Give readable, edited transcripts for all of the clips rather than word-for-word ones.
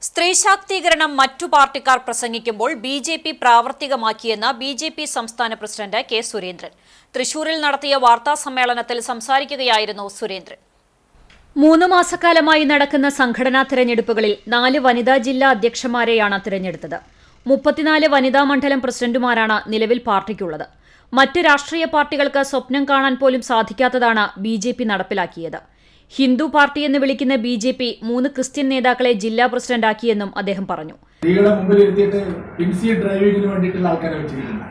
സ്ത്രീ ശാക്തീകരണം മറ്റു പാർട്ടിക്കാർ പ്രസംഗിക്കുമ്പോൾ ബി.ജെ.പി. പ്രാവർത്തികമാക്കിയെന്ന് ബി.ജെ.പി. സംസ്ഥാന പ്രസിഡന്റ് കെ. സുരേന്ദ്രൻ. തൃശൂരിൽ നടത്തിയ വാർത്താസമ്മേളനത്തിൽ സംസാരിക്കുകയായിരുന്നു സുരേന്ദ്രൻ. 3 മാസക്കാലമായി നടക്കുന്ന സംഘടനാ തിരഞ്ഞെടുപ്പുകളിൽ 4 വനിതാ ജില്ലാ അധ്യക്ഷന്മാരെയാണ് തിരഞ്ഞെടുത്തത്. 34 വനിതാ മണ്ഡലം പ്രസിഡന്റുമാരാണ് നിലവിൽ പാർട്ടിക്കുള്ളത്. മറ്റ് രാഷ്ട്രീയ പാർട്ടികൾക്ക് സ്വപ്നം കാണാൻ പോലും സാധിക്കാത്തതാണ് ബി.ജെ.പി. നടപ്പിലാക്കിയത്. ഹിന്ദു പാർട്ടി എന്ന് വിളിക്കുന്ന ബി.ജെ.പി. 3 ക്രിസ്ത്യൻ നേതാക്കളെ ജില്ലാ പ്രസിഡന്റാക്കിയെന്നും അദ്ദേഹം പറഞ്ഞു. സ്ത്രീകളെ മുമ്പിൽ ഇരുത്തിയിട്ട് പിൻസി ഡ്രൈവിംഗിന് വേണ്ടിയിട്ടുള്ള ആൾക്കാരെ വെച്ചിരിക്കുന്നത്.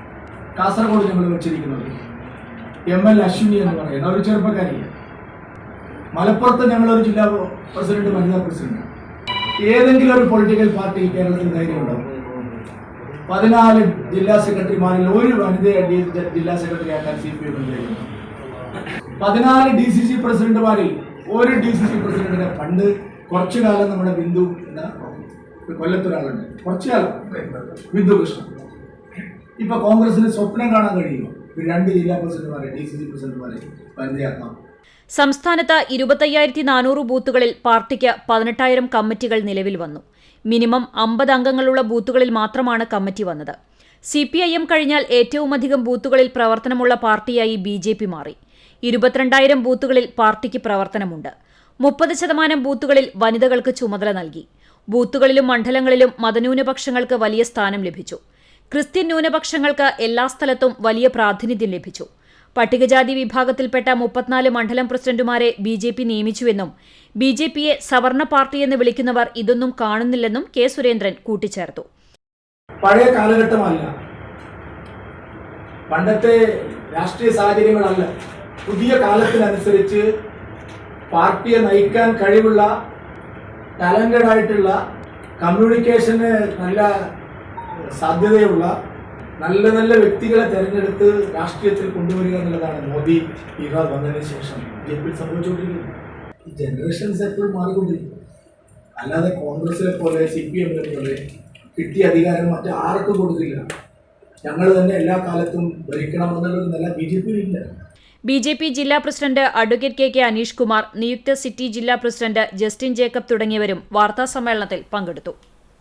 കാസർഗോഡ് ഞങ്ങൾ വെച്ചിരിക്കുന്നത് ML അശ്വിനി എന്ന് പറയുന്ന ഒരു ചെറുപ്പക്കാരിയാണ്. മലപ്പുറത്ത് ഞങ്ങളൊരു ജില്ലാ പ്രസിഡന്റ്, വനിതാ പ്രസിഡന്റ്. ഏതെങ്കിലും ഒരു പൊളിറ്റിക്കൽ പാർട്ടി കേരളത്തിൽ ധൈര്യമുണ്ടാവും? 14 ജില്ലാ സെക്രട്ടറിമാരിൽ ഒരു വനിതയെ ജില്ലാ സെക്രട്ടറി ആക്കാൻ CPM ധൈര്യമുണ്ടാവും. 14 DCC പ്രസിഡന്റുമാരിൽ ഒരു DCC പ്രസിഡന്റിനെ പണ്ട് കുറച്ചു കാലം നമ്മുടെ ബിന്ദു എന്ന കൊല്ലത്തൊരാളുണ്ട്, കുറച്ചു കാലം ബിന്ദു കൃഷ്ണൻ. ഇപ്പൊ കോൺഗ്രസിന് സ്വപ്നം കാണാൻ കഴിയുമോ 2 ജില്ലാ പ്രസിഡന്റുമാരെ DCC പ്രസിഡന്റുമാരെ വനിതയാക്കാം? സംസ്ഥാനത്ത് 25,400 ബൂത്തുകളിൽ പാർട്ടിക്ക് 18,000 കമ്മിറ്റികൾ നിലവിൽ വന്നു. മിനിമം 50 അംഗങ്ങളുള്ള ബൂത്തുകളിൽ മാത്രമാണ് കമ്മിറ്റി വന്നത്. CPIM കഴിഞ്ഞാൽ ഏറ്റവുമധികം ബൂത്തുകളിൽ പ്രവർത്തനമുള്ള പാർട്ടിയായി ബി.ജെ.പി. മാറി. 22,000 ബൂത്തുകളിൽ പാർട്ടിക്ക് പ്രവർത്തനമുണ്ട്. 30% ബൂത്തുകളിൽ വനിതകൾക്ക് ചുമതല നൽകി. ബൂത്തുകളിലും മണ്ഡലങ്ങളിലും മതന്യൂനപക്ഷങ്ങൾക്ക് വലിയ സ്ഥാനം ലഭിച്ചു. ക്രിസ്ത്യൻ ന്യൂനപക്ഷങ്ങൾക്ക് എല്ലാ സ്ഥലത്തും വലിയ പ്രാതിനിധ്യം ലഭിച്ചു. പട്ടികജാതി വിഭാഗത്തിൽപ്പെട്ട 34 മണ്ഡലം പ്രസിഡന്റുമാരെ ബി.ജെ.പി. നിയമിച്ചുവെന്നും ബി.ജെ.പിയെ സവർണ പാർട്ടിയെന്ന് വിളിക്കുന്നവർ ഇതൊന്നും കാണുന്നില്ലെന്നും കെ. സുരേന്ദ്രൻ കൂട്ടിച്ചേർത്തു. പഴയ കാലഘട്ടമല്ല, പണ്ടത്തെ രാഷ്ട്രീയ സാഹചര്യങ്ങളല്ല. പുതിയ കാലത്തിനനുസരിച്ച് പാർട്ടിയെ നയിക്കാൻ കഴിവുള്ള, ടാലന്റഡ് ആയിട്ടുള്ള, കമ്മ്യൂണിക്കേഷന് നല്ല സാധ്യതയുള്ള നല്ല നല്ല വ്യക്തികളെ തെരഞ്ഞെടുത്ത് രാഷ്ട്രീയത്തിൽ കൊണ്ടുവരിക എന്നുള്ളതാണ് മോദി ബീഹാർ വന്നതിന് ശേഷം ബി.ജെ.പി. സംഭവിച്ചുകൊണ്ടിരിക്കുന്നത്. ഈ ജനറേഷൻസ് എപ്പോഴും മാറിക്കൊണ്ടിരിക്കും. അല്ലാതെ കോൺഗ്രസിലെ പോലെ CPM പോലെ കിട്ടിയ അധികാരം മറ്റു ആർക്കും കൊടുക്കില്ല. ഞങ്ങൾ തന്നെ എല്ലാ കാലത്തും ഭരിക്കണമെന്നുള്ളൊരു നില ബി.ജെ.പിയിലില്ല. ബി.ജെ.പി. ജില്ലാ president advocate K. Aneesh Kumar, നിയുക്ത സിറ്റി ജില്ലാ പ്രസിഡന്റ് ജസ്റ്റിൻ ജേക്കബ് തുടങ്ങിയവരും വാർത്താസമ്മേളനത്തിൽ പങ്കെടുത്തു.